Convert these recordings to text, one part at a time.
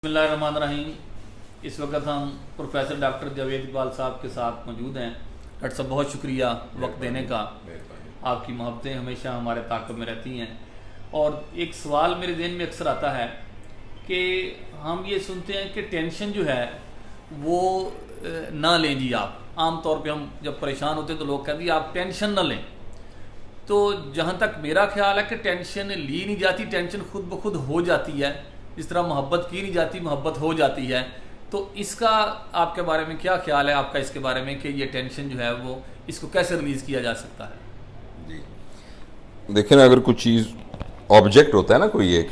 बिस्मिल्लाहिर्रहमानिर्रहीम। इस वक्त हम प्रोफेसर डॉक्टर जावेद इकबाल साहब के साथ मौजूद हैं। डॉक्टर साहब बहुत शुक्रिया वक्त देने का। आपकी मोहब्बतें हमेशा हमारे ताक़ब में रहती हैं। और एक सवाल मेरे जहन में अक्सर आता है कि हम ये सुनते हैं कि टेंशन जो है वो ना लें जी। आप आम तौर पे हम जब परेशान होते हैं तो लोग कहते हैं आप टेंशन ना लें। तो जहाँ तक मेरा ख्याल है कि टेंशन ली नहीं जाती, टेंशन खुद ब खुद हो जाती है। जिस तरह मोहब्बत की नहीं जाती, मोहब्बत हो जाती है। तो इसका आपके बारे में क्या ख्याल है आपका इसके बारे में कि ये टेंशन जो है वो इसको कैसे रिलीज़ किया जा सकता है? जी देखिए ना, अगर कुछ चीज़ ऑब्जेक्ट होता है ना, कोई एक,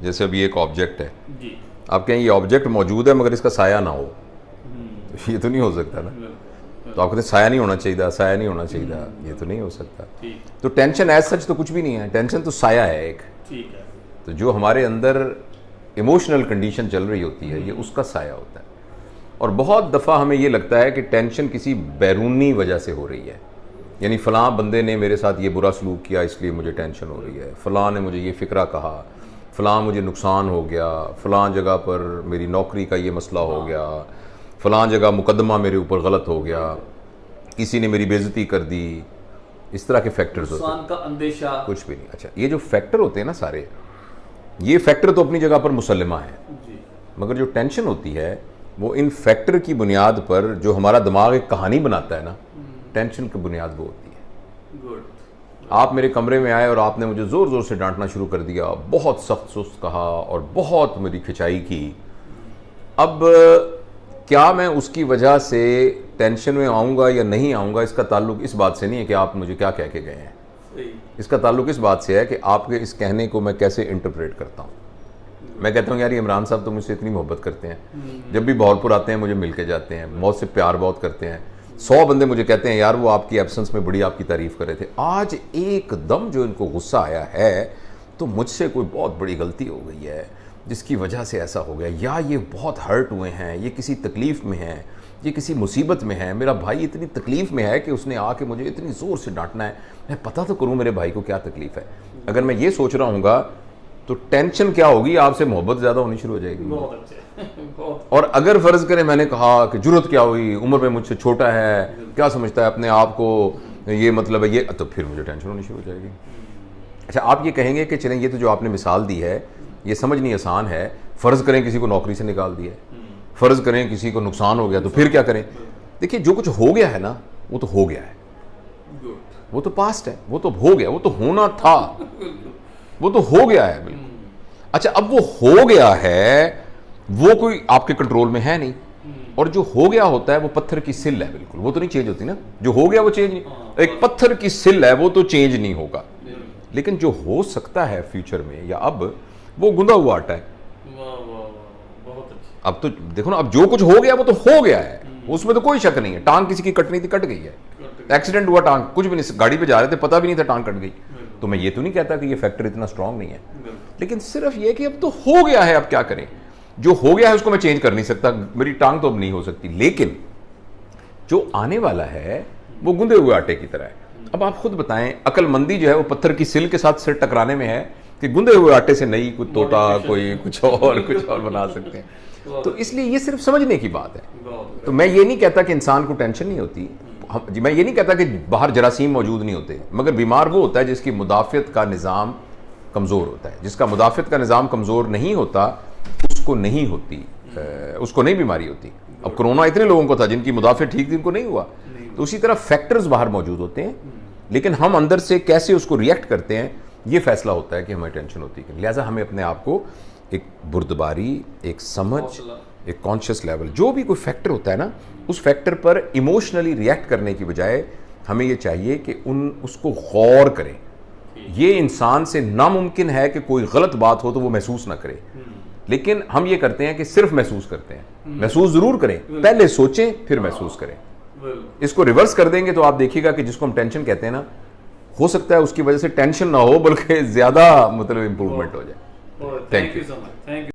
जैसे अभी एक ऑब्जेक्ट है जी, आप कहें ये ऑब्जेक्ट मौजूद है मगर इसका साया ना हो, तो ये तो नहीं हो सकता ना। तो आप कहते हैं साया नहीं होना चाहिए, साया नहीं होना चाहिए, ये तो नहीं हो सकता। तो टेंशन एज सच तो कुछ भी नहीं है, टेंशन तो साया है एक। ठीक है। तो जो हमारे अंदर इमोशनल कंडीशन चल रही होती है ये उसका साया होता है। और बहुत दफ़ा हमें ये लगता है कि टेंशन किसी बैरूनी वजह से हो रही है, यानी फ़लाँ बंदे ने मेरे साथ ये बुरा सलूक किया इसलिए मुझे टेंशन हो रही है, फ़लाँ ने मुझे ये फ़िक्रा कहा, फ़लाँ मुझे नुकसान हो गया, फ़लाँ जगह पर मेरी नौकरी का ये मसला हो गया, फ़लाँ जगह मुकदमा मेरे ऊपर गलत हो गया, किसी ने मेरी बेइज्जती कर दी। इस तरह के फैक्टर्स होते हैं, का अंदेशा कुछ भी नहीं। अच्छा, ये जो फैक्टर होते हैं ना सारे, ये फैक्टर तो अपनी जगह पर मुसल्लमा है, मगर जो टेंशन होती है वो इन फैक्टर की बुनियाद पर जो हमारा दिमाग एक कहानी बनाता है ना, टेंशन की बुनियाद वो होती है। गुड। आप मेरे कमरे में आए और आपने मुझे ज़ोर ज़ोर से डांटना शुरू कर दिया, बहुत सख्त सुस्त कहा और बहुत मेरी खिंचाई की। अब क्या मैं उसकी वजह से टेंशन में आऊँगा या नहीं आऊँगा, इसका ताल्लुक इस बात से नहीं है कि आप मुझे क्या कह के गए हैं। इसका ताल्लुक इस बात से है कि आपके इस कहने को मैं कैसे इंटरप्रेट करता हूँ। मैं कहता हूँ यार ये इमरान साहब तो मुझसे इतनी मोहब्बत करते हैं, जब भी बहावलपुर आते हैं मुझे मिल के जाते हैं, मौत से प्यार बहुत करते हैं। 100 बंदे मुझे कहते हैं यार वो आपकी एब्सेंस में बड़ी आपकी तारीफ़ कर रहे थे। आज एकदम जो इनको गुस्सा आया है तो मुझसे कोई बहुत बड़ी गलती हो गई है जिसकी वजह से ऐसा हो गया, या ये बहुत हर्ट हुए हैं, ये किसी तकलीफ़ में हैं, ये किसी मुसीबत में है, मेरा भाई इतनी तकलीफ़ में है कि उसने आके मुझे इतनी ज़ोर से डांटना है, मैं पता तो करूँ मेरे भाई को क्या तकलीफ़ है। अगर मैं ये सोच रहा हूँगा तो टेंशन क्या होगी, आपसे मोहब्बत ज़्यादा होनी शुरू हो जाएगी। बहुत अच्छे। और अगर फ़र्ज़ करें मैंने कहा कि ज़रूरत क्या हुई, उम्र में मुझसे छोटा है, क्या समझता है अपने आप को, ये मतलब है ये, तो फिर मुझे टेंशन होनी शुरू हो जाएगी। अच्छा, आप ये कहेंगे कि चलें ये तो जो आपने मिसाल दी है ये समझनी आसान है। फ़र्ज़ करें किसी को नौकरी से निकाल दिया, फ़र्ज़ करें किसी को नुकसान हो गया, तो फिर क्या करें? देखिए जो कुछ हो गया है ना वो तो हो गया है, वो तो पास्ट है, वो तो हो गया, वो तो होना था, वो तो हो गया है बिल्कुल। अच्छा, अब वो हो गया है वो कोई आपके कंट्रोल में है नहीं, और जो हो गया होता है वो पत्थर की सिल है, बिल्कुल वो तो नहीं चेंज होती ना। जो हो गया वो चेंज नहीं, एक पत्थर की सिल है वो तो चेंज नहीं होगा। लेकिन जो हो सकता है फ्यूचर में या अब, वो गुंदा हुआ आटा है। बहुत अच्छा। अब तो देखो ना, अब जो कुछ हो गया वो तो हो गया है, उसमें तो कोई शक नहीं है। टांग किसी की कटनी थी, कट गई है, एक्सीडेंट हुआ, टांग कुछ भी नहीं, गाड़ी पे जा रहे थे पता भी नहीं था टांग कट गई। तो मैं ये तो नहीं कहता कि ये फैक्टर इतना स्ट्रांग नहीं है, लेकिन सिर्फ ये कि अब तो हो गया है, अब क्या करें। जो हो गया है उसको मैं चेंज कर नहीं सकता, मेरी टांग तो अब नहीं हो सकती, लेकिन जो आने वाला है वो गुंदे हुए आटे की तरह है। अब आप खुद बताएं, अक्लमंदी जो है वो पत्थर की सिल के साथ सिर टकराने में है कि गुंदे हुए आटे से नई कोई तोता, कोई कुछ और बना सकते हैं। तो इसलिए ये सिर्फ समझने की बात है। तो मैं ये नहीं कहता कि इंसान को टेंशन नहीं होती, मैं ये नहीं कहता कि बाहर जरासीम मौजूद नहीं होते, मगर बीमार वो होता है जिसकी मुदाफ़ियत का निज़ाम कमज़ोर होता है। जिसका मुदाफ़ियत का निज़ाम कमज़ोर नहीं होता उसको नहीं होती, उसको नहीं बीमारी होती। अब कोरोना इतने लोगों को था जिनकी मुदाफ़ियत ठीक थी, उनको नहीं हुआ। तो उसी तरह फैक्टर्स बाहर मौजूद होते हैं, लेकिन हम अंदर से कैसे उसको रिएक्ट करते हैं ये फैसला होता है कि हमें टेंशन होती है। लिहाजा हमें अपने आप को एक बुर्दबारी, एक समझ, एक कॉन्शियस लेवल, जो भी कोई फैक्टर होता है ना, उस फैक्टर पर इमोशनली रिएक्ट करने की बजाय हमें ये चाहिए कि उसको गौर करें। ये इंसान से नामुमकिन है कि कोई गलत बात हो तो वो महसूस ना करे, लेकिन हम ये करते हैं कि सिर्फ महसूस करते हैं। महसूस ज़रूर करें, पहले सोचें फिर महसूस करें। इसको रिवर्स कर देंगे तो आप देखिएगा कि जिसको हम टेंशन कहते हैं ना, हो सकता है उसकी वजह से टेंशन ना हो बल्कि ज़्यादा मतलब इंप्रूवमेंट हो जाए। Thank you so much. Thank you.